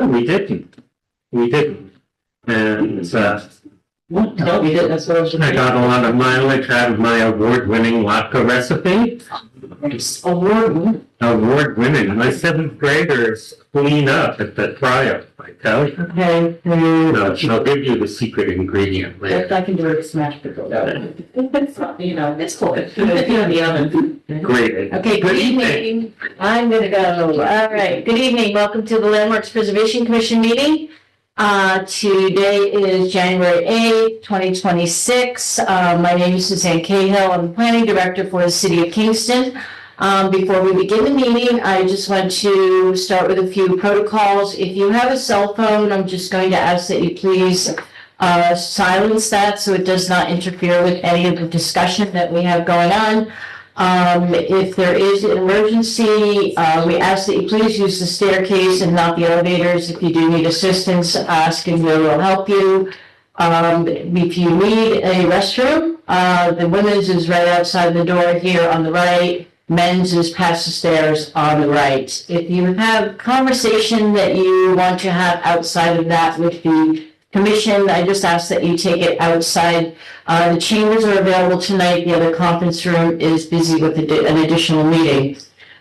we didn't. We didn't. And No, we didn't. That's what I was. I got a lot of mileage out of my award-winning latke recipe. Award-winning. My seventh graders clean up at the tryout, I tell you. Okay. No, I'll give you the secret ingredient later. If I can do it, smash the go. You know, it's cool. It's in the oven. Great. Okay, good evening. I'm gonna go. All right, good evening. Welcome to the Landmarks Preservation Commission meeting. Today is January 8th, 2026. My name is Suzanne Cahill. I'm the Planning Director for the City of Kingston. Before we begin the meeting, I just want to start with a few protocols. If you have a cell phone, I'm just going to ask that you please silence that so it does not interfere with any of the discussion that we have going on. If there is an emergency, we ask that you please use the staircase and not the elevators. If you do need assistance, ask and we will help you. If you need a restroom, the women's is right outside the door here on the right. Men's is past the stairs on the right. If you have conversation that you want to have outside of that with the commission, I just ask that you take it outside. The chambers are available tonight. The other conference room is busy with an additional meeting.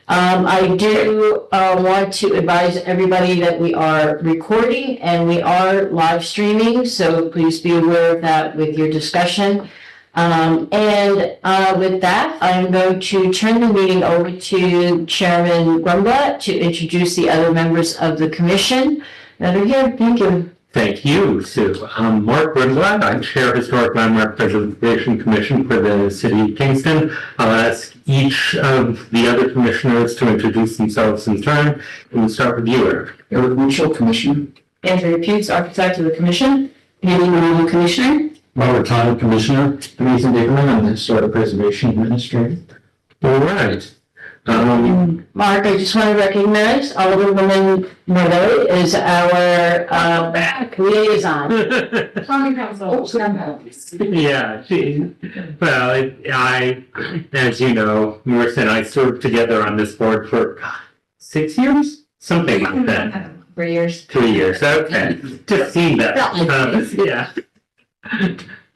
I do want to advise everybody that we are recording and we are live streaming, so please be aware of that with your discussion. With that, I'm going to turn the meeting over to Chairman Grumblatt to introduce the other members of the commission that are here. Thank you. Thank you, Sue. I'm Mark Grumblatt. I chair Historic Landmark Preservation Commission for the City of Kingston. I'll ask each of the other commissioners to introduce themselves in turn. And we'll start with you, Eric. Eric Mitchell, Commissioner. Andrea Pughes, Architect of the Commission. Andy Marino, Commissioner. Robert Tyler, Commissioner. Nathan Dickerman, I'm the Historic Preservation Administrator. All right. Mark, I just want to recognize Alderwoman Murdo is our liaison. Yeah, I, as you know, Marissa and I served together on this board for 6 years? Something like that. 3 years. 3 years, okay. Just seen that. Yeah.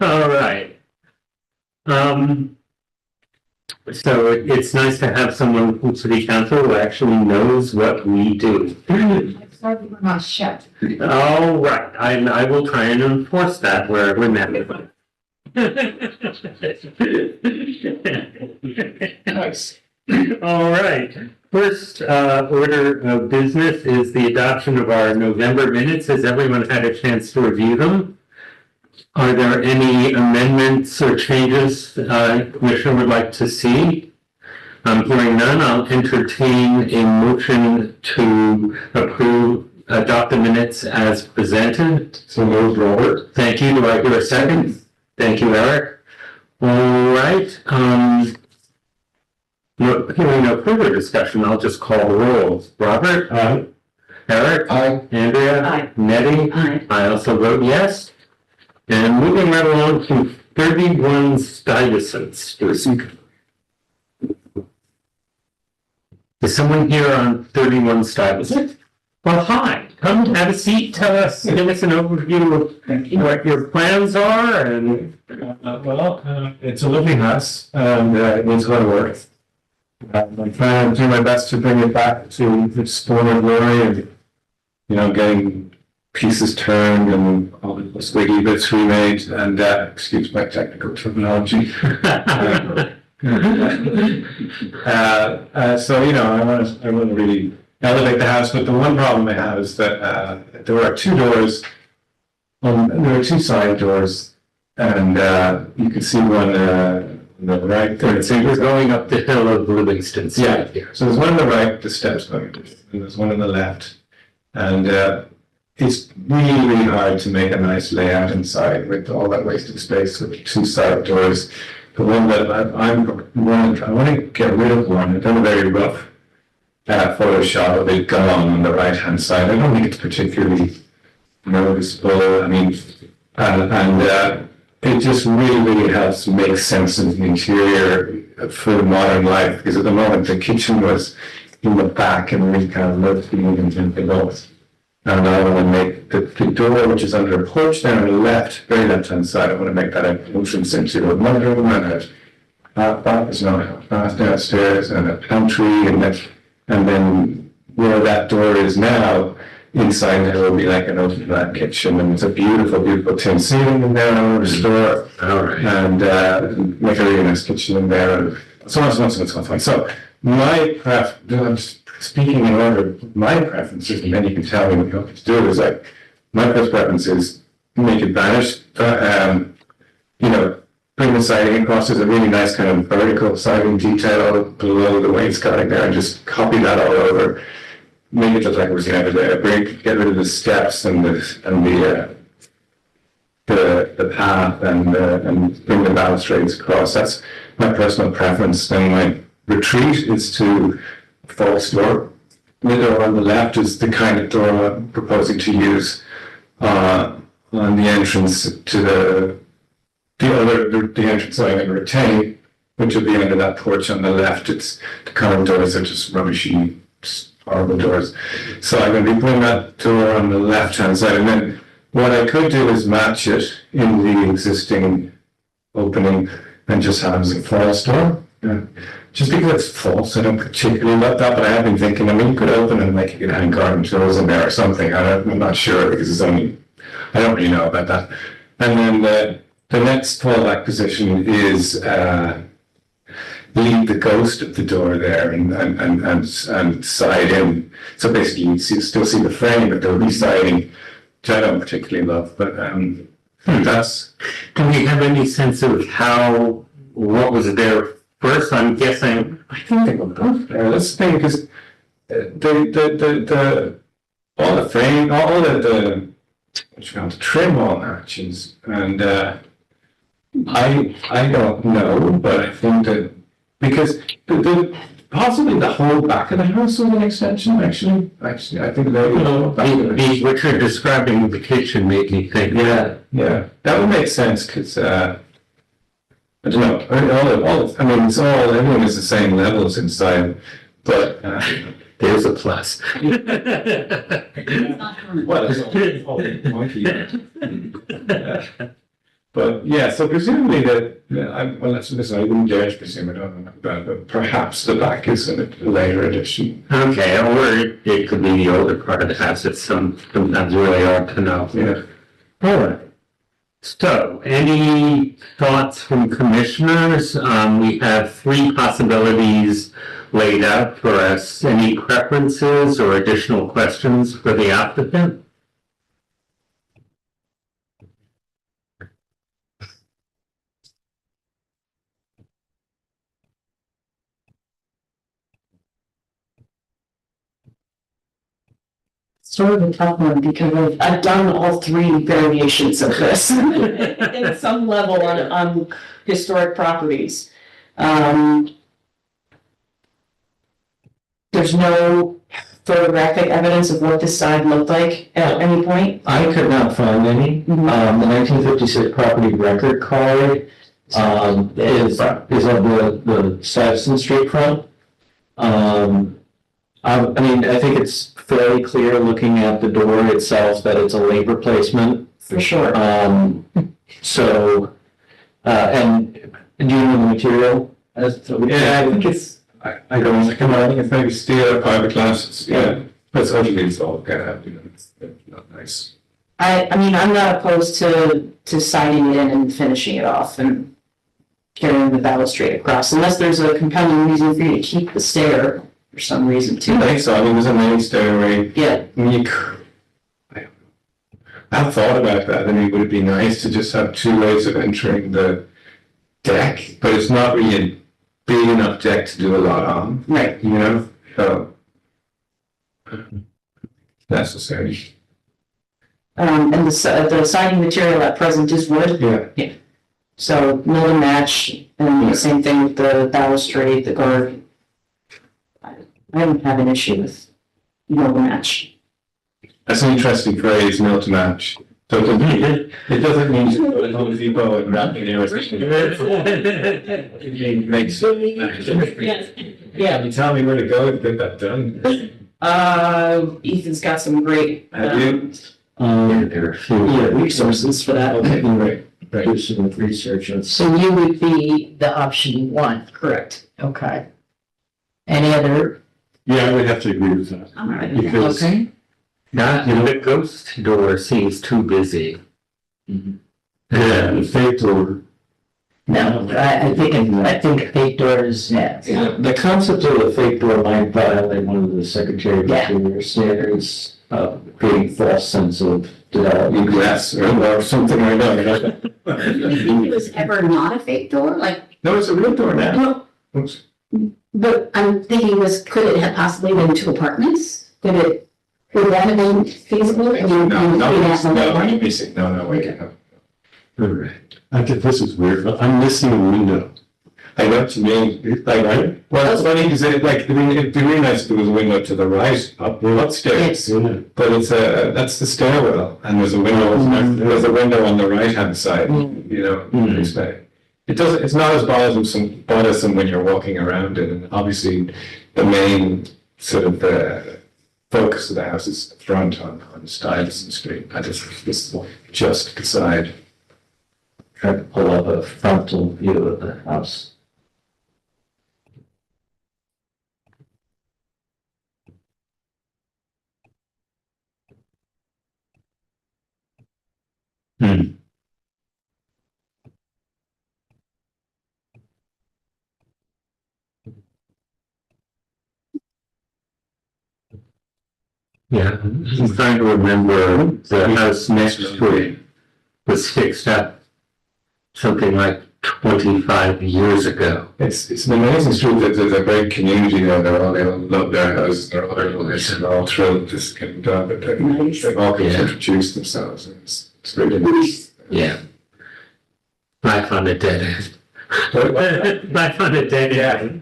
All right. So it's nice to have someone from City Council who actually knows what we do. All right, I will try and enforce that wherever necessary. Nice. All right. First order of business is the adoption of our November minutes. Has everyone had a chance to review them? Are there any amendments or changes the Commissioner would like to see? Hearing none, I'll entertain a motion to adopt the minutes as presented. So moved, Robert. Thank you. Do I hear a second? Thank you, Eric. All right. Hearing no further discussion, I'll just call the roll. Robert? Aye. Eric? Aye. Andrea? Aye. Nettie? Aye. I also vote yes. And moving right along to 31 Stuyvesant Street. Is someone here on 31 Stuyvesant? Well, hi. Come have a seat. Tell us, give us an overview of what your plans are. And it's a living house and it needs a lot of work. I'm trying to do my best to bring it back to its former glory and, getting pieces turned and all the squiggy bits remade and excuse my technical terminology. So I want to really elevate the house, but the one problem I have is that there are two doors. There are two side doors, and you can see one on the right. so you're going up the hill of Livingston Street. Yeah. So there's one on the right, the steps going, and there's one on the left, and it's really, really hard to make a nice layout inside with all that wasted space with two side doors. The one that I want to get rid of one. I've done a very rough Photoshop of it gone on the right hand side. I don't think it's particularly noticeable. I mean, and it just really, really helps make sense of the interior for modern life. Because at the moment the kitchen was in the back and we kind of lived in below it. And I want to make the door, which is under a porch there on the left, very left-hand side, I want to make that an entrance into a mudroom and a bath is not a bath downstairs and a pantry, and then where that door is now, inside there will be like an open plan kitchen, and it's a beautiful, beautiful tin ceiling in there. I want to restore and make a really nice kitchen in there, and so on, so on, so on, so on. So my I'm speaking in order. My preferences, and then you can tell me what you want to do. Is like my first preference is make it vanish. Bring the siding across. There's a really nice kind of vertical siding detail below the wainscoting there, and just copy that all over. Make it look like it was there. Get rid of the steps and the path and bring the balustrades across. That's my personal preference. And my retreat is to false door. The door on the left is the kind of door I'm proposing to use on the entrance to the entrance I'm going to retain, which will be under that porch on the left. It's the current doors are just rubbishy, horrible doors. So I'm going to be putting that door on the left-hand side, and then what I could do is match it in the existing opening and just have it as a false door. Yeah. Just because it's false, I don't particularly love that, but I have been thinking, you could open it and make it hang garden tools in there or something. I'm not sure because I don't really know about that. And then the next fallback position is leave the ghost of the door there and side in. So basically, you still see the frame, but there'll be siding, which I don't particularly love. But that's. Do we have any sense of what was there first? I'm guessing. I think they were both there. That's the thing, because all the frame, all the trim all matches, and I don't know, but I think that because possibly the whole back of the house was an extension. Actually, I think what you're describing with the kitchen made me think. Yeah, that would make sense because I don't know. Everyone is the same levels inside, but there's a plus. But yeah, so presumably I wouldn't dare to presume, I don't know about it, but perhaps the back is a later edition. Okay, or it could be the older part of the house. It's sometimes really hard to know. Yeah. All right. So, any thoughts from commissioners? We have 3 possibilities laid out for us. Any preferences or additional questions for the applicant? Sort of a tough one because I've done all 3 variations of this in some level on historic properties. There's no photographic evidence of what this side looked like at any point. I could not find any. The 1956 property record card is of the Stuyvesant Street front. I think it's fairly clear looking at the door itself that it's a labor placement. For sure. And do you know the material? Yeah, I think it's. I don't know. I think it's maybe steel or fiberglass. Yeah, but it's ugly. It's all it's not nice. I'm not opposed to siding it in and finishing it off and carrying the balustrade across, unless there's a compelling reason for you to keep the stair for some reason too. I think so. There's a main stairway. Yeah. I've thought about that. Would it be nice to just have 2 ways of entering the deck? But it's not really a big enough deck to do a lot on. Right. So necessary. And the siding material at present is wood. Yeah. So mill and match, and the same thing with the balustrade, the guard. I don't have an issue with mill and match. That's an interesting phrase, mill to match. So it doesn't mean to go to Home Depot and wrap it in. It makes sense. Yeah. You tell me where to go to get that done. Ethan's got some great, Have you? There are a few. resources for that. Okay, great. Do some research on. So you would be the option one, Correct. okay. Any other, Yeah, I would have to agree with that. All right. Because, okay, That, the ghost door seems too busy. yeah, the fake door, no, I think a fake door is, yeah. The concept of a fake door might violate one of the Secretary of Yeah. Interior standards, creating false sense of development. Egress or something like that. Do you think it was ever not a fake door? Like, No, it's a real door now. no, Oops. but I'm thinking could it have possibly been two apartments? Would that have been feasible? I mean, No, no, you it's- have no, one? I'm missing, no, wait, no. I think this is weird, but I'm missing a window. I know what you mean, like, well, it's funny, because like, I mean, it'd be really nice if there was a window to the right, upstairs. Yeah. But it's that's the stairwell, and there's a window on the right-hand side, you know, it's like- it doesn't, it's not as bothersome when you're walking around it, and obviously, the main sort of, focus of the house is the front on Stuyvesant Street, this is just the side. Try to pull up a frontal view of the house. Yeah, I'm trying to remember the house next to it was fixed up something like 25 years ago. It's an amazing street. There's a great community there. They all love their houses. They're all thrilled this can be done, but they've all introduced themselves. And it's really nice. Yeah. Life on a dead end. Life on a dead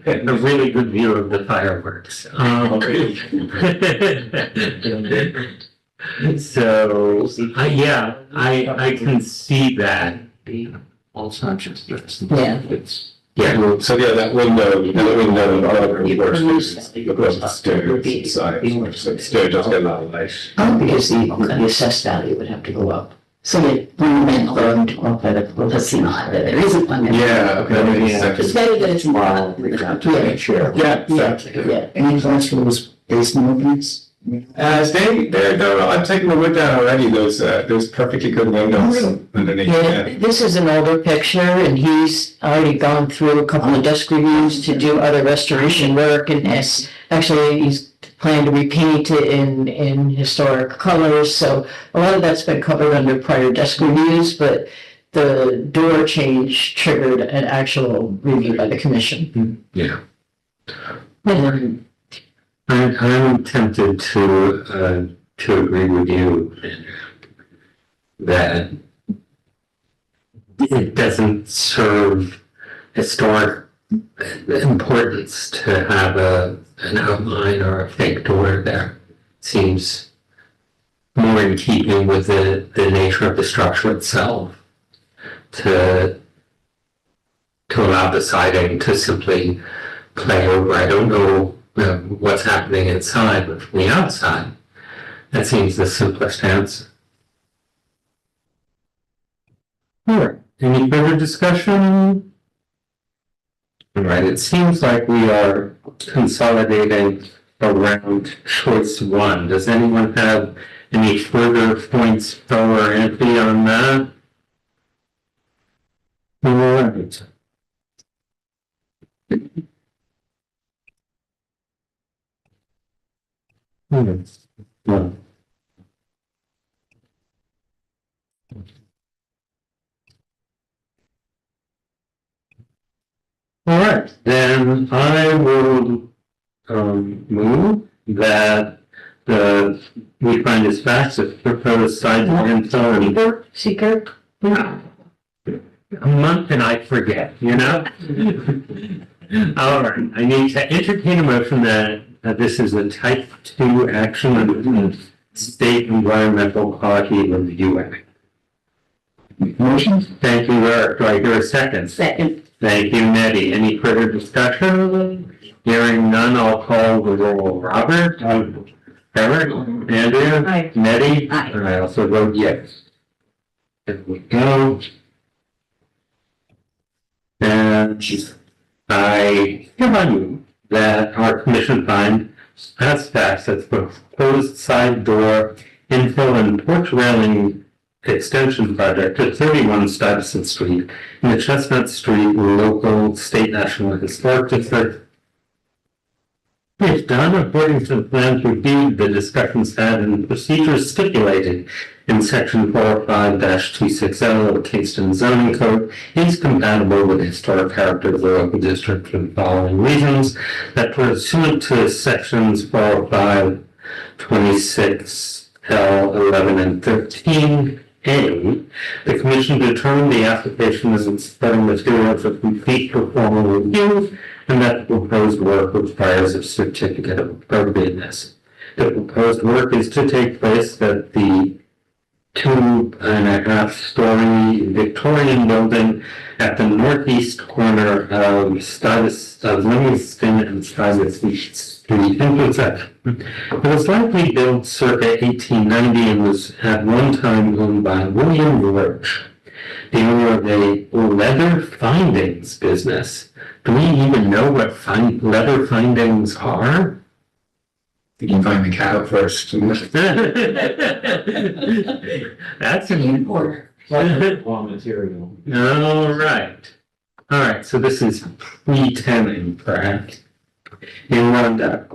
end. A really good view of the fireworks. So, yeah, I can see that. It's not just this. Yeah. It's. Yeah. So yeah, that window, of course, look up the stairs side. So the stair does get a lot of light. Because the assessed value would have to go up. So that one rental, let's not, that there isn't one. rental. Yeah, okay, that makes It's sense. better that it's more. Yeah, exactly. Yeah. Any plans for those basement openings? I'm taking the wood down already. Those perfectly good windows underneath. Yeah, this is an older picture and he's already gone through a couple of desk reviews to do other restoration work and actually he's planning to repaint it in historic colors. So a lot of that's been covered under prior desk reviews, but the door change triggered an actual review by the commission. Yeah. I'm tempted to agree with you that it doesn't serve historic importance to have an outline or a fake door there. Seems more in keeping with the nature of the structure itself to allow the siding to simply play over. I don't know what's happening inside, but from the outside, that seems the simplest answer. All right, any further discussion? All right, it seems like we are consolidating around choice one. Does anyone have any further points for Anthony on that? All right. Yeah. All right, then I will move that we find this facts of proposed site info and Seeker? a month and I forget, you know? All right, I need to entertain a motion that this is a type 2 action under the State Environmental Quality Review Act. Motion? Thank you, Eric. Do I hear a second? Second. Thank you, Nettie. Any further discussion? Hearing none, I'll call the roll. Robert? Eric? Andrea? Aye. Nettie? Aye. And I also vote yes. There we go. And I hereby move that our commission find as facts that the proposed side door infill and porch railing extension project at 31 Stuyvesant Street in the Chestnut Street local state national historic district is done according to the plans reviewed, the discussions had, and procedures stipulated in section 405-260 of the Kingston zoning code is compatible with the historic character of the local district for the following reasons: that pursuant to sections 405, 26, L, 11, and 13, A, the commission determined the application is supporting material for complete performance review and that the proposed work requires a certificate of appropriateness. The proposed work is to take place at the 2.5-story Victorian building at the northeast corner of Livingston and Stuyvesant Street intersection. It was likely built circa 1890 and was at one time owned by William Roach, the owner of a leather findings business. Do we even know what leather findings are? You can find the cattle first. That's an Importer. Raw material. All right, so this is pre-tenning, correct? In Rhonda,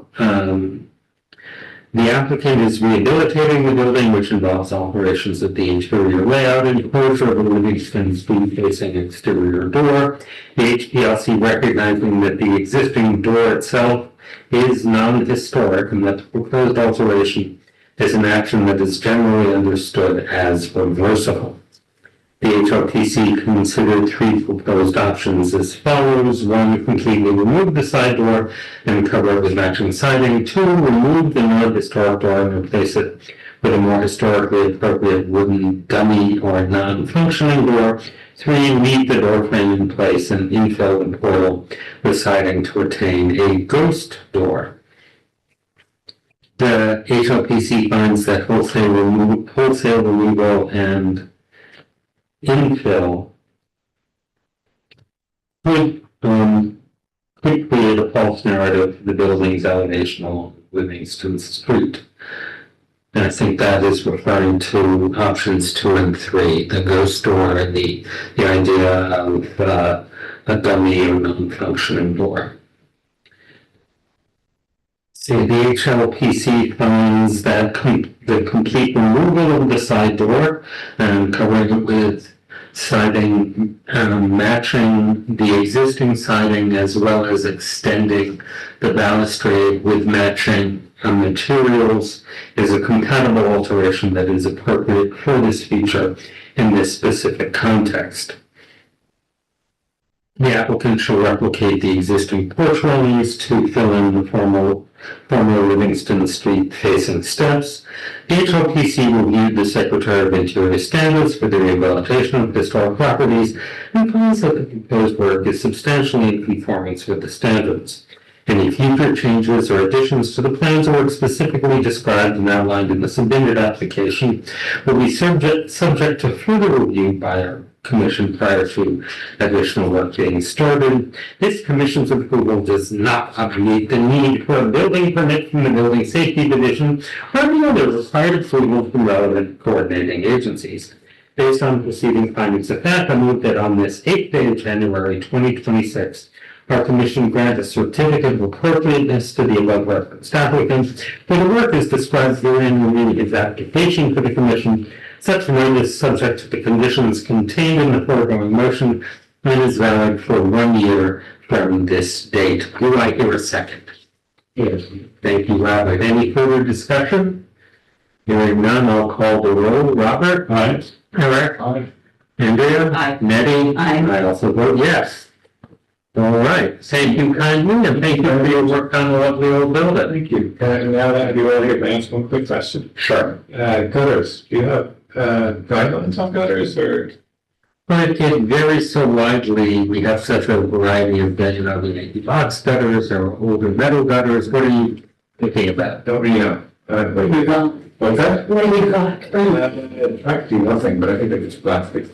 the applicant is rehabilitating the building, which involves operations of the interior layout and closure of the Livingston Street facing exterior door. The HPLC recognizing that the existing door itself is non-historic and that the proposed alteration is an action that is generally understood as reversible. The HLPC considered three proposed options as follows. 1, completely remove the side door and cover it with matching siding. 2, remove the non-historic door and replace it with a more historically appropriate wooden dummy or non-functioning door. 3, leave the door frame in place and infill the portal with siding to attain a ghost door. The HLPC finds that wholesale removal and infill could create a false narrative of the building's elevation along Livingston Street. And I think that is referring to options 2 and 3, the ghost door and the idea of a dummy or non-functioning door. So the HLPC finds that the complete removal of the side door and covering it with siding matching the existing siding as well as extending the balustrade with matching materials is a compatible alteration that is appropriate for this feature in this specific context. The applicant shall replicate the existing porch railings to fill in the former Livingston Street facing steps. The HLPC reviewed the Secretary of Interior standards for the rehabilitation of historic properties and finds that the proposed work is substantially in conformance with the standards. Any future changes or additions to the plans or specifically described and outlined in the submitted application will be subject to further review by our commission prior to additional work being started. This commission's approval does not obviate the need for a building permit from the Building Safety Division or any other required approval from relevant coordinating agencies. Based on preceding findings of fact, I move that on this 8th day of January 2026, our commission grant a certificate of appropriateness to the above referenced applicant for the work as described herein in his application for the commission. Such note is subject to the conditions contained in the foregoing motion and is valid for 1 year from this date. Do I hear a second? Yes. Thank you, Robert. Any further discussion? Hearing none, I'll call the roll. Robert? Aye. Eric? Aye. Andrea? Aye. Nettie? Aye. I also vote yes. All right. Thank you kindly, and thank you for your work on the lovely old building. Thank you. Now that you already answered one quick question. Sure. Gutters, do you have guidelines on gutters or? But it varies so widely. We have such a variety of, we make box gutters or older metal gutters. What are you thinking about? Don't we know? What's that? What do you got? Practically nothing, but I think it's plastic.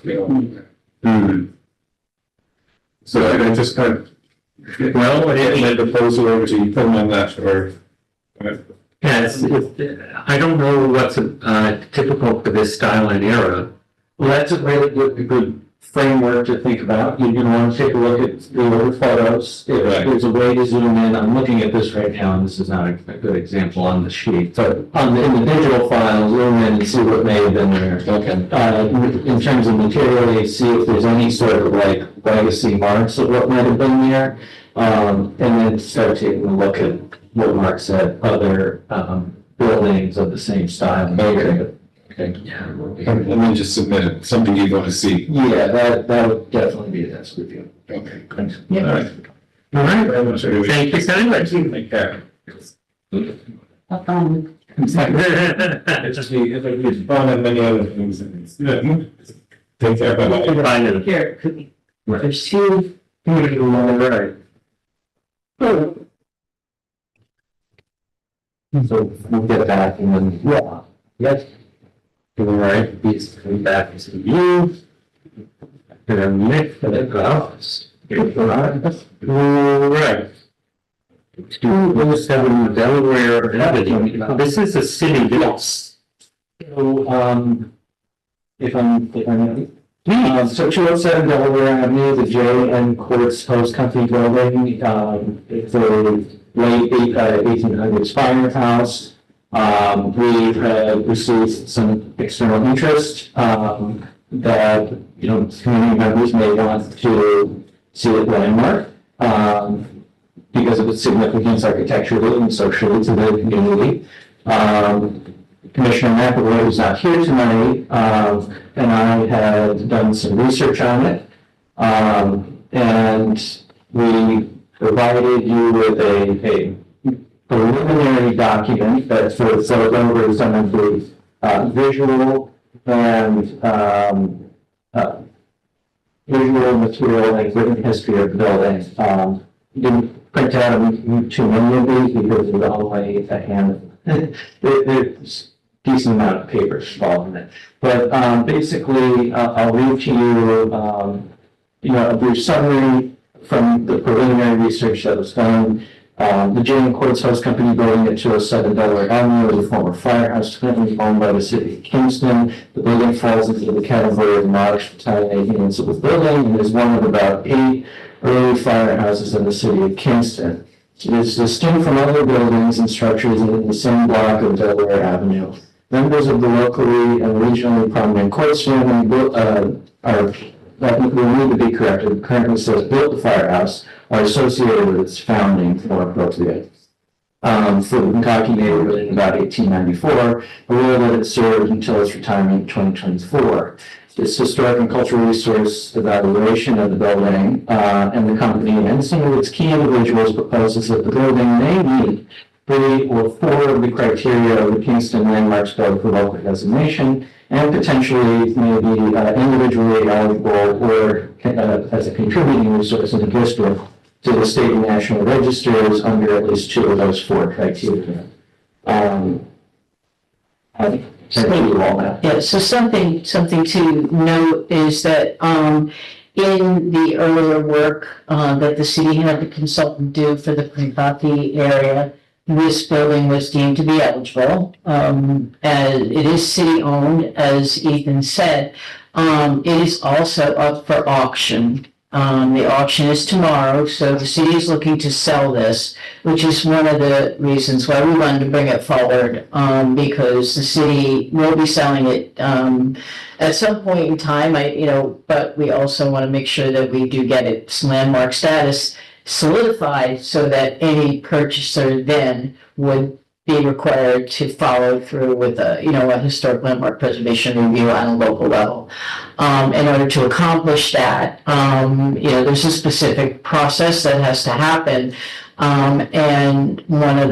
So I just kind of, Well, my proposal over to you, put them on that, or, yes, I don't know what's typical for this style and era. Well, that's a really good framework to think about. You're going to want to take a look at the older photos. If Right. there's a way to zoom in, I'm looking at this right now, and this is not a good example on the sheet, but in the digital file, zoom in and see what may have been there. okay. In terms of material, see if there's any sort of like legacy marks of what might have been there, and then start taking a look at what marks at other buildings of the same style. Okay. And then just submit it, something you want to see. Yeah, that would definitely be a nice review. Okay. Thanks. All right. All right. Very much. Thank you so much. Take care. Have fun. It's just, it's fun and many other things. Take care, bye-bye. Bye now. Here, there's two. All right. So we'll get back and then, yeah, yes. All right, these come back to you. And then next for the gloves. All right. 207 Delaware Avenue. This is a city bill. So, if I'm, so 207 Delaware Avenue, the J.N. Courts Host Company building, it's a late 1800s firehouse. We have received some external interest, that, community members may want to see it landmark, because of its significance architecturally and socially to the community. Commissioner McAvoy is not here tonight, and I had done some research on it. And we provided you with a preliminary document that sort of goes over some of the visual and visual material and written history of the building. Didn't print out too many of these because there's only a hand. There's a decent amount of papers involved in it. But basically, I'll read to you, a brief summary from the preliminary research that was done. The J.N. Courts House Company building at 207 Delaware Avenue is a former firehouse currently owned by the city of Kingston. The building falls into the category of modest Italian municipal building and is one of about 8 early firehouses in the city of Kingston. It is distinct from other buildings and structures in the same block of Delaware Avenue. Members of the locally and regionally prominent courts family that will need to be corrected, currently says built the firehouse, are associated with its founding more appropriate. For the Kentucky neighborhood in about 1894, a role that it served until its retirement in 2024. This historic and cultural resource evaluation of the building and the company and some of its key individuals proposes that the building may meet 3 or 4 of the criteria of the Kingston Landmarks Code for local designation, and potentially may be individually eligible or as a contributing resource in the district to the state and national registers under at least 2 of those 4 criteria. Yeah, so something to note is that in the earlier work that the city had the consultant do for the Privati area, this building was deemed to be eligible. And it is city owned, as Ethan said. It is also up for auction. The auction is tomorrow, so the city is looking to sell this, which is one of the reasons why we wanted to bring it forward, because the city will be selling it at some point in time. But we also want to make sure that we do get its landmark status solidified so that any purchaser then would be required to follow through with a historic landmark preservation review on a local level. In order to accomplish that, there's a specific process that has to happen. And one of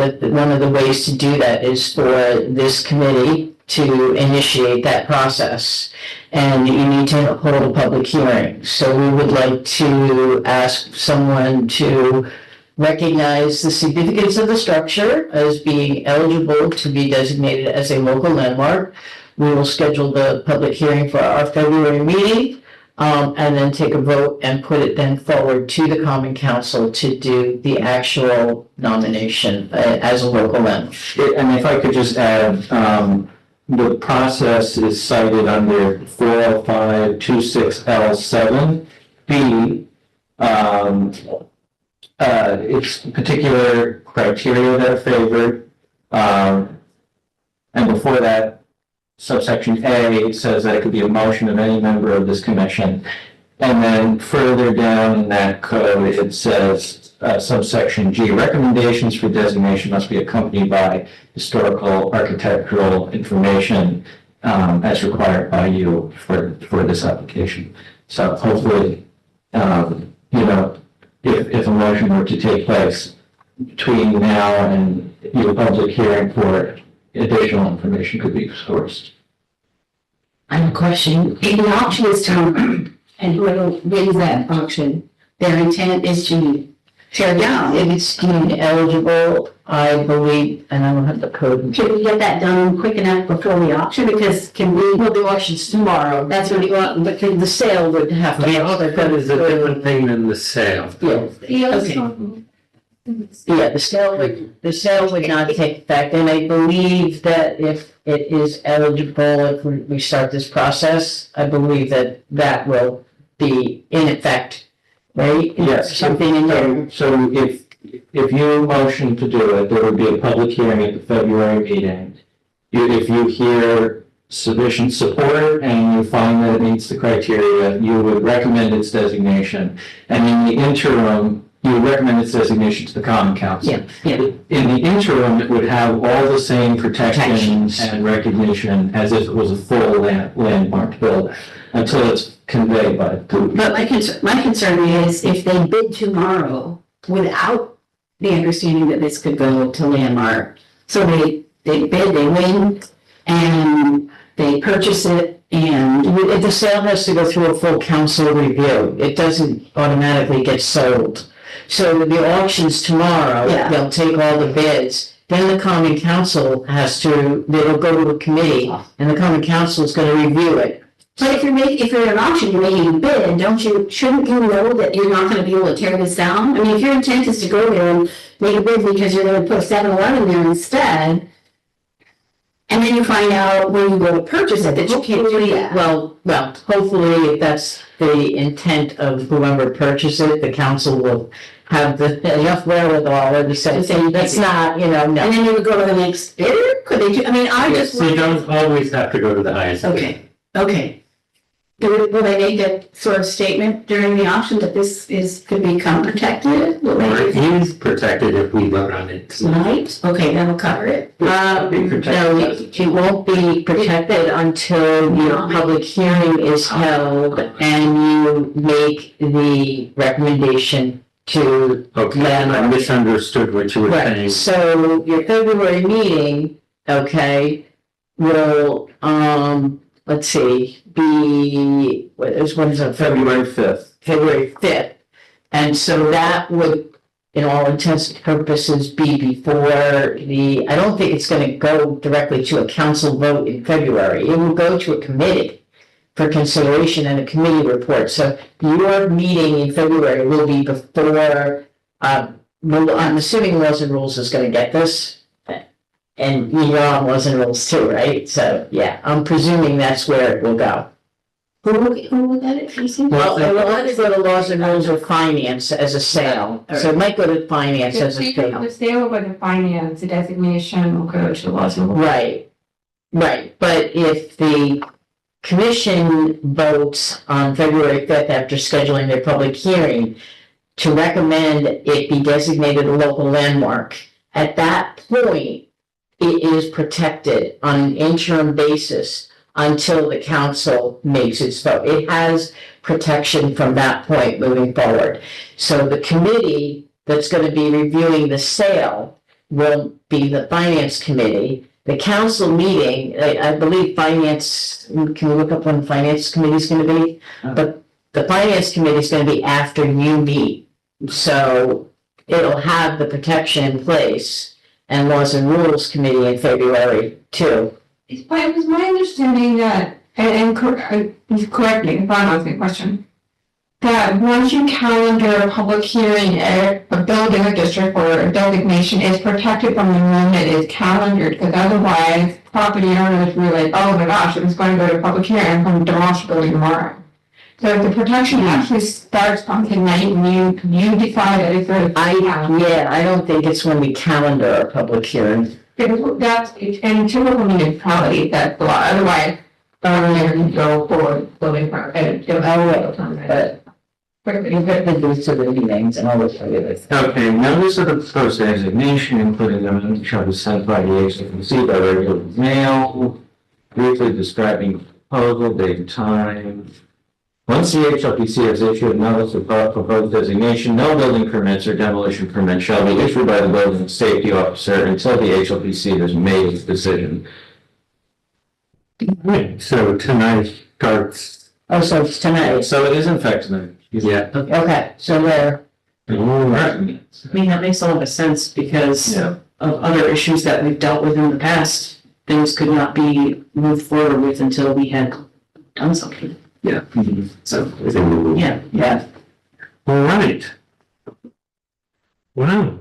the ways to do that is for this committee to initiate that process. And you need to hold a public hearing. So we would like to ask someone to recognize the significance of the structure as being eligible to be designated as a local landmark. We will schedule the public hearing for our February meeting, and then take a vote and put it then forward to the Common Council to do the actual nomination as a local landmark. And if I could just add, the process is cited under 40526L7B. It's particular criteria that are favored. And before that, subsection A says that it could be a motion of any member of this commission. And then further down in that code, it says subsection G, recommendations for designation must be accompanied by historical architectural information as required by you for this application. So hopefully, if a motion were to take place between now and your public hearing for additional information could be sourced. I have a question. If the auction is tomorrow, and whoever wins that auction, their intent is to tear down. If it's deemed eligible, I believe, and I don't have the code. Can we get that done quick enough before the auction? Because Well, the auction's tomorrow. that's what you want, but The sale would have to. The auction is a different thing than the sale. Yeah. Yeah, the sale would not take effect, and I believe that if it is eligible, if we start this process, I believe that will be in effect, right? Yes. Something in there. So if you motion to do it, there would be a public hearing at the February meeting. If you hear sufficient support and you find that it meets the criteria, you would recommend its designation. And in the interim, you would recommend its designation to the Common Council. Yeah. In the interim, it would have all the same protections and recognition as if it was a full landmarked building until it's conveyed by the. But my concern is if they bid tomorrow without the understanding that this could go to landmark. So they bid, they win, and they purchase it, and If the sale has to go through a full council review, it doesn't automatically get sold. So the auction's tomorrow, Yeah. they'll take all the bids, then the Common Council they'll go to a committee, and the Common Council is gonna review it. but if you're at an auction, you're making a bid, shouldn't you know that you're not gonna be able to tear this down? I mean, if your intent is to go there and make a bid because you're gonna put a 7-Eleven there instead, and then you find out when you go to purchase it that you can't do that. Well, hopefully, if that's the intent of whoever purchased it, the council will have enough wherewithal to say, that's not, no. And then you would go to the next bidder? Could they do, I mean, I just. So you don't always have to go to the highest bid. Okay. Will they make a sort of statement during the auction that this could become protected? Will Or they? it is protected if we vote on it tonight. Right, okay, that'll cover it. No, it won't be protected until your public hearing is held and you make the recommendation to. Okay, I misunderstood what you were Right, saying. so your February meeting, okay, will, let's see, when is it? February 5th. February 5th. And so that would, in all intents and purposes, be before I don't think it's going to go directly to a council vote in February. It will go to a committee for consideration and a committee report. So your meeting in February will be before, I'm assuming Laws and Rules is going to get this. And you're on Laws and Rules too, right? So, yeah, I'm presuming that's where it will go. Who will get it, Tracy? Well, it will have to go to Laws and Rules of Finance as a sale. So it might go to Finance as a sale. The sale over the finance, the designation will go to laws and rules. Right. But if the commission votes on February 5th after scheduling their public hearing to recommend it be designated a local landmark, at that point, it is protected on an interim basis until the council makes its vote. It has protection from that point moving forward. So the committee that's going to be reviewing the sale will be the finance committee. the council meeting, I believe finance, can we look up when finance committee is gonna be? But the finance committee is gonna be after you meet. So it'll have the protection in place, and laws and rules committee in February too. But it was my understanding that, correct me if I'm asking a question, that once you calendar a public hearing, a building, a district, or a designation is protected from the moment it is calendared, because otherwise property owners realize, oh my gosh, it was going to go to public hearing, I'm going to demolish the building tomorrow. So if the protection actually starts on the night when you decide that it's going to. I don't think it's when we calendar a public hearing. That's, in typical municipalities, that's a lot, otherwise, they're going to go for building permit. But you've got the dates of the meetings and all those other things. Okay, notice of the proposed designation, including the shall be sent by the HLPC by regular mail, briefly describing the proposal, date and time. Once the HLPC has issued a notice of proposed designation, no building permits or demolition permits shall be issued by the building safety officer until the HLPC has made its decision. Right, so tonight starts. Oh, so it's tonight. So it is in fact tonight. Yeah. Okay, so we're, All right. I mean, that makes a lot of sense because Yeah. of other issues that we've dealt with in the past. Things could not be moved forward with until we had done something. Yeah. So, Yeah. yeah. All right. Wow.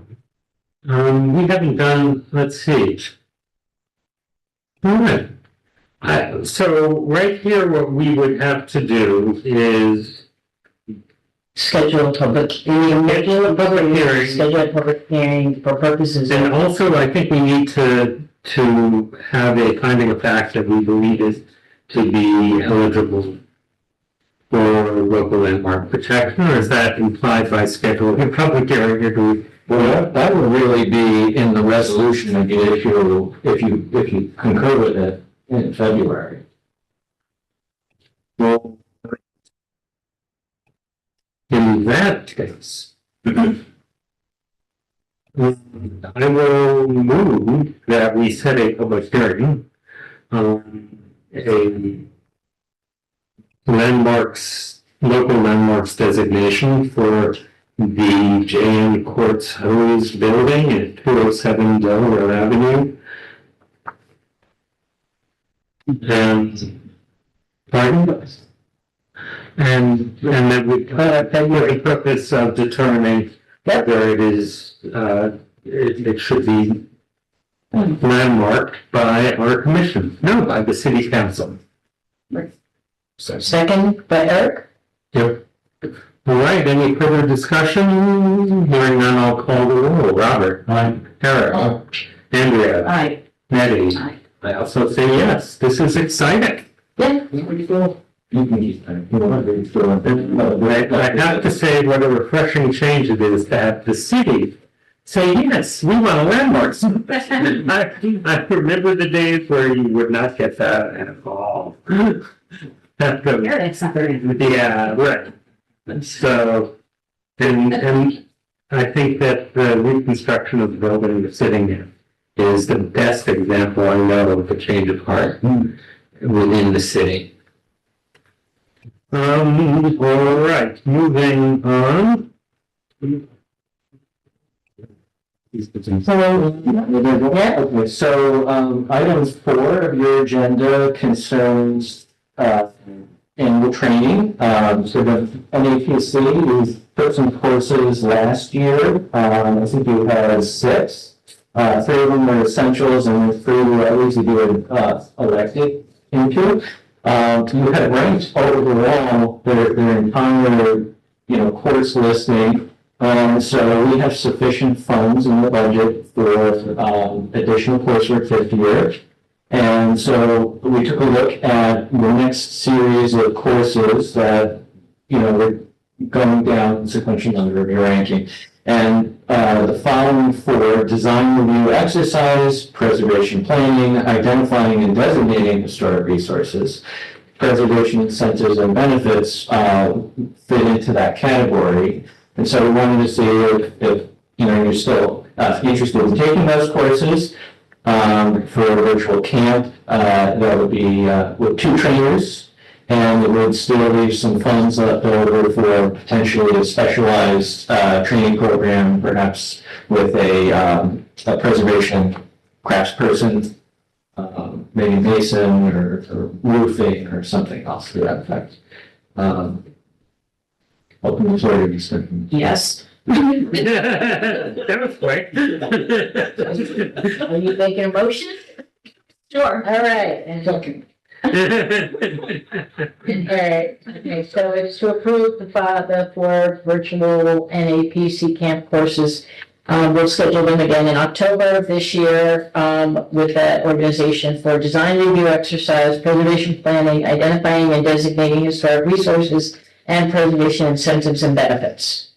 We haven't done, let's see. All right. So right here, what we would have to do is schedule a public hearing. Schedule a public hearing. Schedule a public hearing for purposes and of, also, I think we need to have a finding of fact that we believe is to be eligible for local landmark protection, or is that implied by scheduling a public hearing? Or do we? Well, that would really be in the resolution of the issue if you concur with it in February. Well, in that case, I will move that we set a public hearing on a local landmarks designation for the J.N. Courts Hose building at 207 Delaware Avenue. And, pardon? And that we, for the purpose of determining whether it is, it should be landmarked by our commission, no, by the city council. second by Eric? Yep. All right, any further discussion? Hearing none, I'll call the roll. Robert? Aye. Eric? Andrea? Aye. Nettie? Aye. I also say yes, this is exciting. Yeah. I have to say what a refreshing change it is to have the city say, yes, we want a landmark. I remember the days where you would not get that at all. That's not very. Yeah, right. So, and I think that the reconstruction of the building we're sitting in is the best example I know of a change of heart within the city. All right, moving on. So item 4 of your agenda concerns annual training. So the NAPC, you took some courses last year. I think you had 6. 3 of them were essentials and 3 were at least you were elected into. You had ranked overall their entire course listing. So we have sufficient funds in the budget for additional coursework this year. And so we took a look at the next series of courses that, we're going down sequential number of your ranking. And the following 4: design review exercise, preservation planning, identifying and designating historic resources, preservation incentives and benefits fit into that category. And so we wanted to see if you're still interested in taking those courses. for a virtual camp. That would be with 2 trainers, and it would still leave some funds left over for potentially a specialized training program, perhaps with a preservation craftsperson, maybe mason or roofing or something else to that effect. Open the floor to discussion. Yes. That was quick. Are you making a motion? Sure. All right. Second. All right, okay, so it's to approve the 4 virtual NAPC camp courses. We'll schedule them again in October of this year, with the organization for design review exercise, preservation planning, identifying and designating historic resources, and preservation incentives and benefits.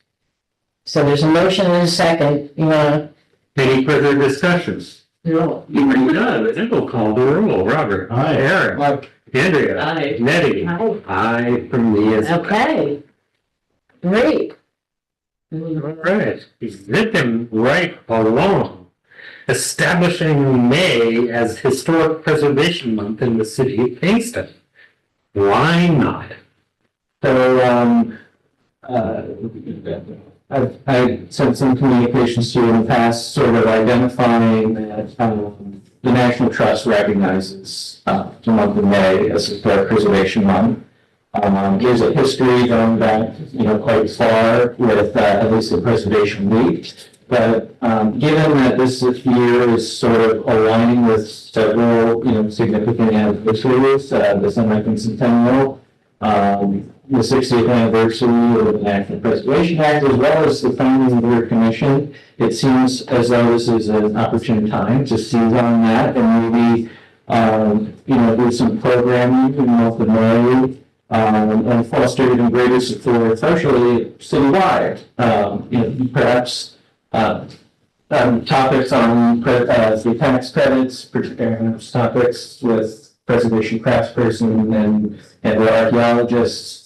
So there's a motion and a second. You wanna? Any further discussions? No. None. Then we'll call the roll. Robert. Aye. Eric. Like, Andrea. Aye. Nettie. Aye. Aye from me as well. Okay. Great. All right. Zip them right along. Establishing May as Historic Preservation Month in the city of Kingston. Why not? So, I've sent some communications to you in the past, sort of identifying that the National Trust recognizes the month of May as Historic Preservation Month. There's a history going back, quite far with at least the Preservation Week. But given that this year is sort of aligning with several, significant anniversaries, the second centennial, the 60th anniversary of the National Preservation Act, as well as the founding of your commission, it seems as though this is an opportune time to seize on that and maybe, do some programming in both the May, and foster even greater support, especially citywide. Perhaps topics on the tax credits, perhaps topics with preservation craftsperson and the archaeologists,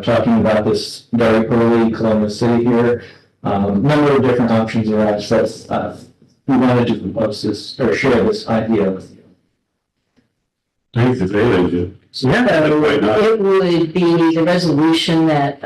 talking about this very early colonial city here. Number of different options are out, so we wanted to propose this or share this idea with you. I think it's a great idea. Yeah. Why not? It would be the resolution that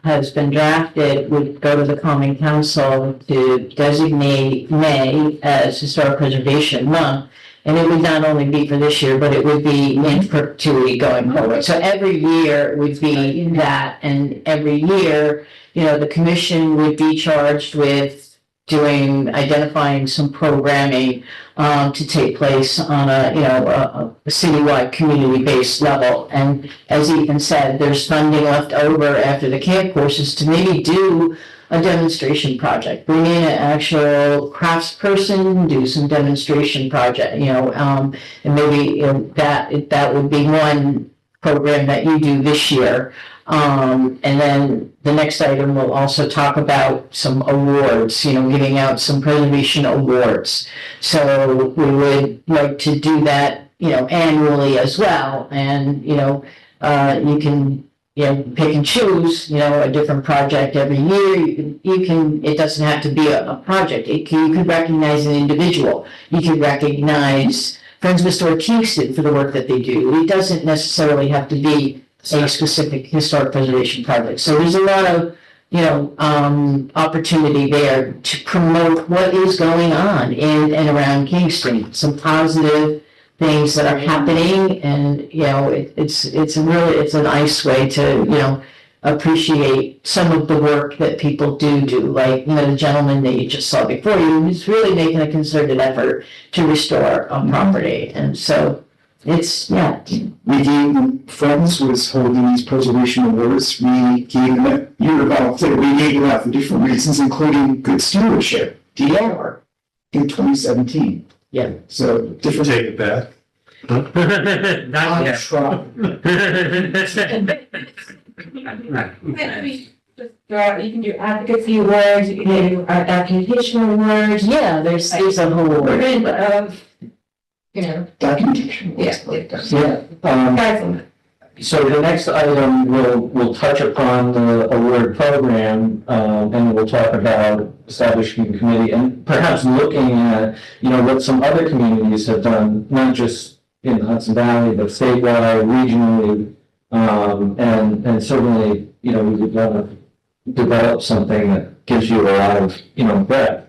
has been drafted would go to the Common Council to designate May as Historic Preservation Month. And it would not only be for this year, but it would be in perpetuity going forward. So every year would be that, and every year, the commission would be charged with identifying some programming to take place on a citywide community-based level. And as Ethan said, there's funding left over after the camp courses to maybe do a demonstration project, bring in an actual craftsperson, do some demonstration project, and maybe that would be one program that you do this year. And then the next item will also talk about some awards, giving out some preservation awards. So we would like to do that, annually as well. And, you can, pick and choose, a different project every year. You can, it doesn't have to be a project. You could recognize an individual. You could recognize Friends of Historic Kingston for the work that they do. It doesn't necessarily have to be a specific historic preservation project. So there's a lot of, opportunity there to promote what is going on in and around Kingston, some positive things that are happening, and it's a nice way to appreciate some of the work that people do, like the gentleman that you just saw before you, who's really making a concerted effort to restore a property. And so it's we gave Friends was holding these preservation awards. We gave them we gave them out for different reasons, including good stewardship, DR, in 2017. Yeah. So different. Take it back. Not yet. You can do advocacy awards, you can do documentation awards. Yeah, there's a whole. Of, Documentation. Yeah. Yeah. Guys, So the next item will touch upon the award program, and we'll talk about establishing a committee and perhaps looking at, what some other communities have done, not just in the Hudson Valley, but statewide, regionally, and certainly, we would want to develop something that gives you a lot of, breadth.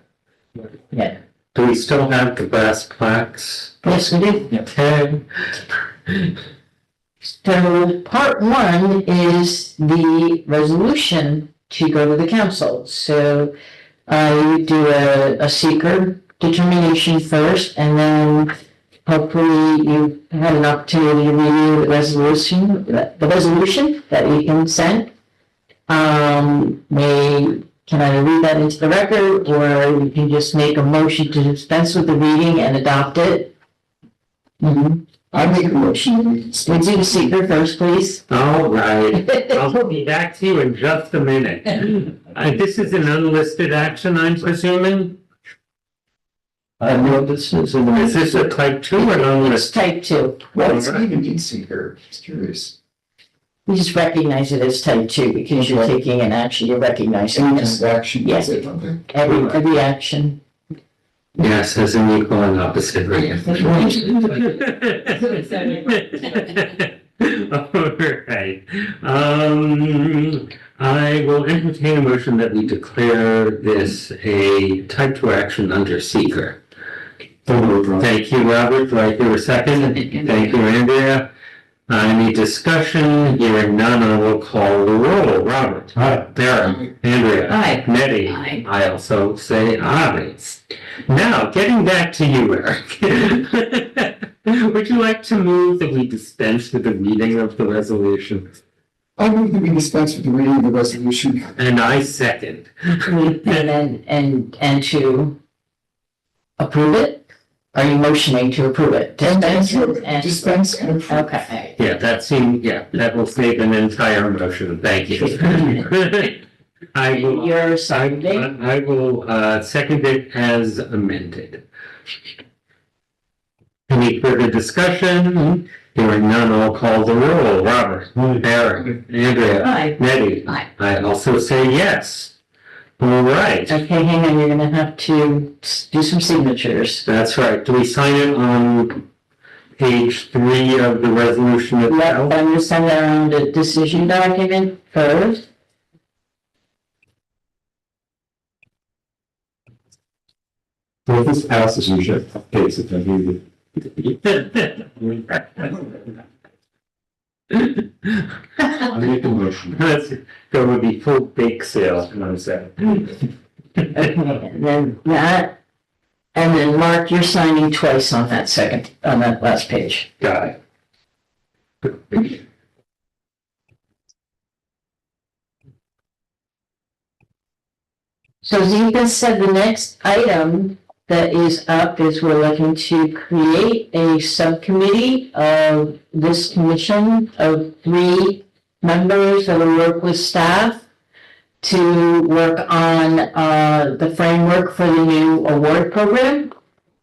Yeah. Do we still have the brass plaques? Yes, we do. Okay. So part one is the resolution to go to the council. So you do a seeker determination first, and then hopefully you had an opportunity to review the resolution that you can send. Can I read that into the record, or you can just make a motion to dispense with the reading and adopt it? I make a motion. Let's do the seeker first, please. All right. I'll be back to you in just a minute. This is an unlisted action, I'm presuming? No, this is Is this a type 2 or an It's unlisted? type 2. What's even in seeker? Just curious. We just recognize it as type 2 because you're taking an action, you're recognizing And it. this action, Yes. is it? Okay. Every action. Yes, as an equal and opposite reaction. All right. I will entertain a motion that we declare this a type 2 action under seeker. Thank you, Robert. Do I hear a second? Thank you, Andrea. Any discussion? Hearing none, I will call the roll. Robert? Aye. Darren? Andrea? Aye. Nettie? Aye. I also say aye. Now, getting back to you, Eric. Would you like to move that we dispense with the reading of the resolution? I move that we dispense with the reading of the resolution. And I second. And then, and to approve it? Are you motioning to approve it? Dispense and. Dispense and approve. Okay. Yeah, that will save an entire motion. Thank you. I will. You're seconding? I will second it as amended. Any further discussion? Hearing none, I'll call the roll. Robert? Eric? Andrea? Aye. Nettie? Aye. I also say yes. All right. Okay, hang on, you're gonna have to do some signatures. That's right. Do we sign it on page 3 of the resolution Yep, itself? I'm gonna send around a decision document first. So if this passes, you should update it and read it. I make a motion. That's going to be full bake sale, I'm saying. Okay, and then that, and then Mark, you're signing twice on that last page. Got it. So Zika said the next item that is up is we're looking to create a subcommittee of this commission of 3 members that will work with staff to work on the framework for the new award program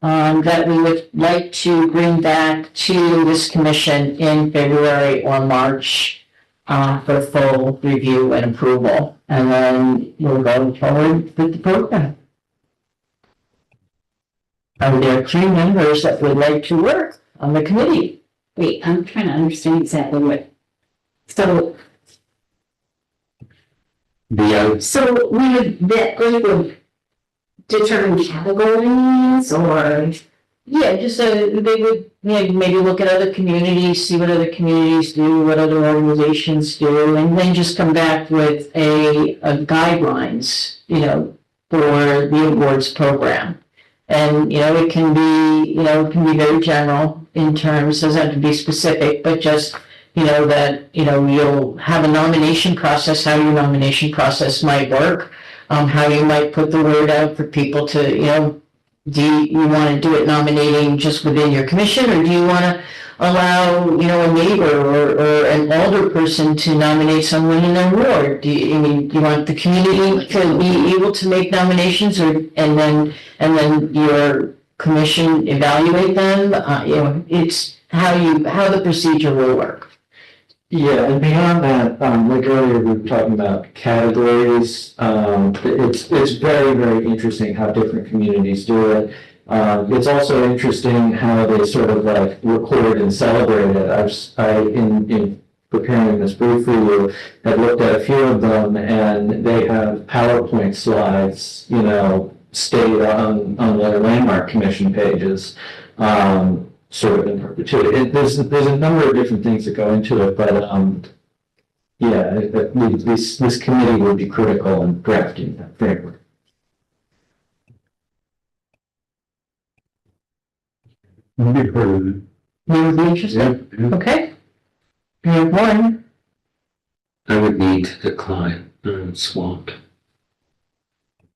that we would like to bring back to this commission in February or March for full review and approval. And then we'll go forward with the program. Are there 3 members that would like to work on the committee? Wait, I'm trying to understand exactly what. So we would determine categories or. Yeah, just they would maybe look at other communities, see what other communities do, what other organizations do, and then just come back with a guidelines, for the awards program. And, it can be very general in terms, doesn't have to be specific, but just, that, you'll have a nomination process, how your nomination process might work, how you might put the word out for people to, do you want to do it nominating just within your commission, or do you want to allow, a neighbor or an older person to nominate someone in their ward? Do you want the community to be able to make nominations, and then your commission evaluate them? It's how the procedure will work. Yeah, and beyond that, like earlier, we were talking about categories. It's very, very interesting how different communities do it. It's also interesting how they sort of like record and celebrate it. In preparing this brief for you, have looked at a few of them, and they have PowerPoint slides, stayed on their Landmark Commission pages. Sort of in perpetuity. There's a number of different things that go into it, but this committee will be critical in drafting that framework. Big part of it. You would be interested? Yeah. Okay. You have one. I would need to decline. I'm swamped.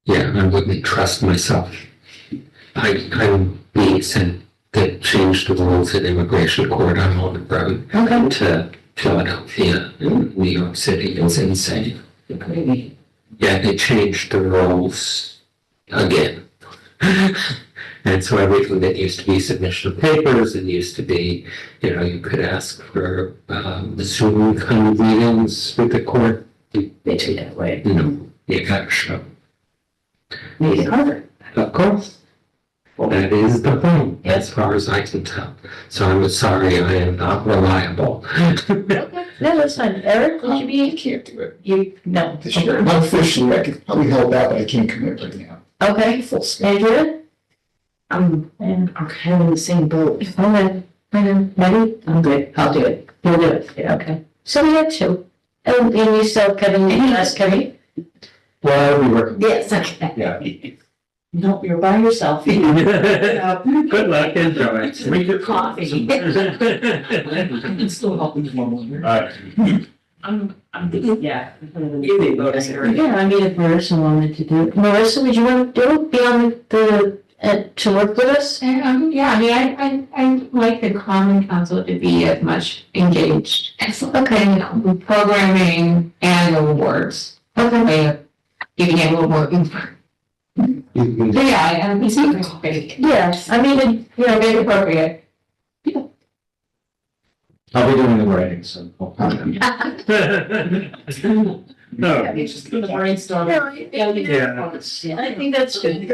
Yeah, I wouldn't trust myself. I'm being sent to change the rules at immigration court. I'm on the road Okay. to Philadelphia and New York City. It's insane. Yeah, they changed the rules again. And so everything that used to be submission of papers, it used to be, you could ask for the Zoom kind of meetings with the court. They took that away. You got to show. Make it harder. Of course. That is the thing, as far as I can tell. So I'm sorry, I am not reliable. Okay. No, that's fine. Eric, would you I be? can't do it No. this year. Unofficially, I could probably help out, but I can't commit right now. Okay. Full scale. Andrea? I'm kind of in the same boat. Okay. Ready? I'm good. I'll do it. You'll do it. Yeah, okay. So we have two. And you still, Kevin, last Kevin? Well, I'll be working. Yes, okay. Yeah. No, you're by yourself. Good luck, enjoy. Drink your coffee. I can still help you tomorrow morning. Yeah. Yeah, I mean, if Marissa wanted to do it. Marissa, would you want to do it? Be on to work with us? Yeah, I mean, I like the Common Council to be as much engaged as, with programming and awards. Okay. Giving it a little more info. But yeah, it's great. Yes, I mean, Very appropriate. I'll be doing the writing, so. No. The brainstorm. Yeah. I think that's good.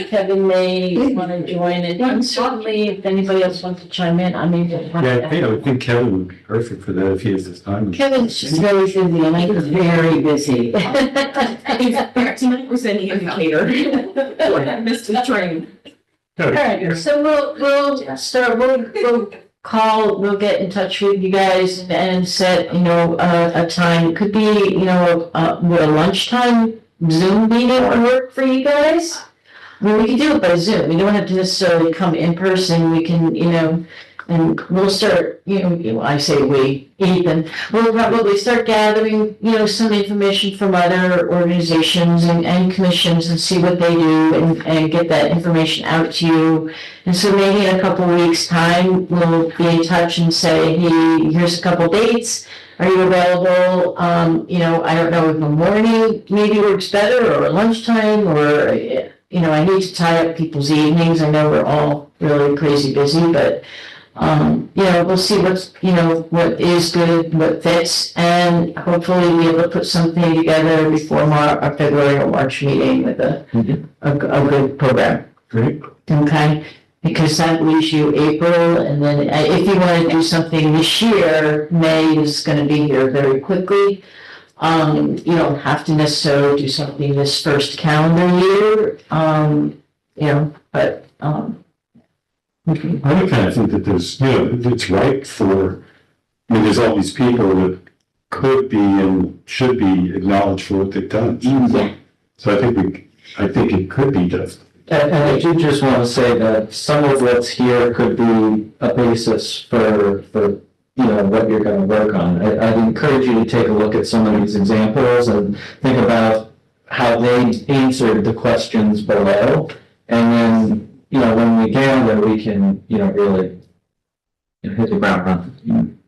Kevin may want to join it, and certainly if anybody else wants to chime in, I mean. I would think Kevin would be perfect for that if he has his time. Kevin's just very busy, and I was very busy. He's 39% indicator. I missed the train. All right, so we'll start, we'll call, we'll get in touch with you guys and set, a time. It could be, would a lunchtime Zoom meeting work for you guys? I mean, we can do it by Zoom. We don't have to necessarily come in person. We can, and we'll start, I say we, Ethan, we'll probably start gathering, some information from other organizations and commissions and see what they do and get that information out to you. And so maybe in a couple of weeks' time, we'll be in touch and say, hey, here's a couple dates. Are you available? I don't know if the morning maybe works better or lunchtime or, I need to tie up people's evenings. I know we're all really crazy busy, but we'll see what is good, what fits, and hopefully be able to put something together before our February or March meeting with a good program. Great. Okay, because that leaves you April, and then if you want to do something this year, May is going to be here very quickly. You don't have to necessarily do something this first calendar year, but I would kind of think that there's, it's right for, there's all these people that could be and should be acknowledged for what they've done. So I think it could be done. And I do just want to say that some of what's here could be a basis for what you're going to work on. I'd encourage you to take a look at some of these examples and think about how they answered the questions below. And then, when we gather, we can, really hit the ground running.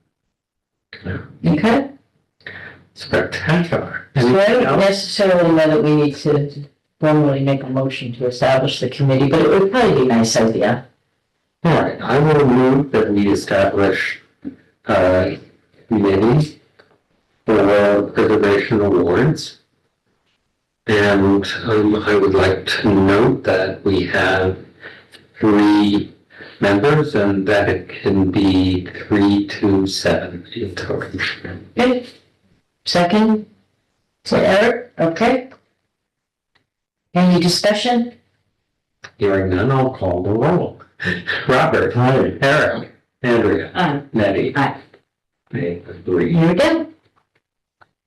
Okay. Spectacular. So I don't necessarily know that we need to formally make a motion to establish the committee, but it would probably be a nice idea. All right, I will move that we establish a committee for preservation awards. And I would like to note that we have 3 members and that it can be 3 to 7 in total. Okay. Second? So Eric, okay. Any discussion? Hearing none, I'll call the roll. Robert. Hi. Eric. Andrea. Aye. Nettie. Aye. I agree. Here we go.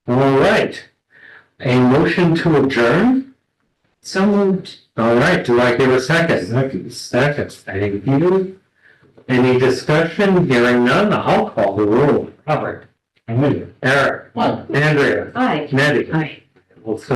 All right. A motion to adjourn? So moved. All right, do I hear a second? Second. Second, thank you. Any discussion? Hearing none, I'll call the roll. Robert. Hi. Eric. Aye. Andrea. Aye. Nettie. Aye. Well,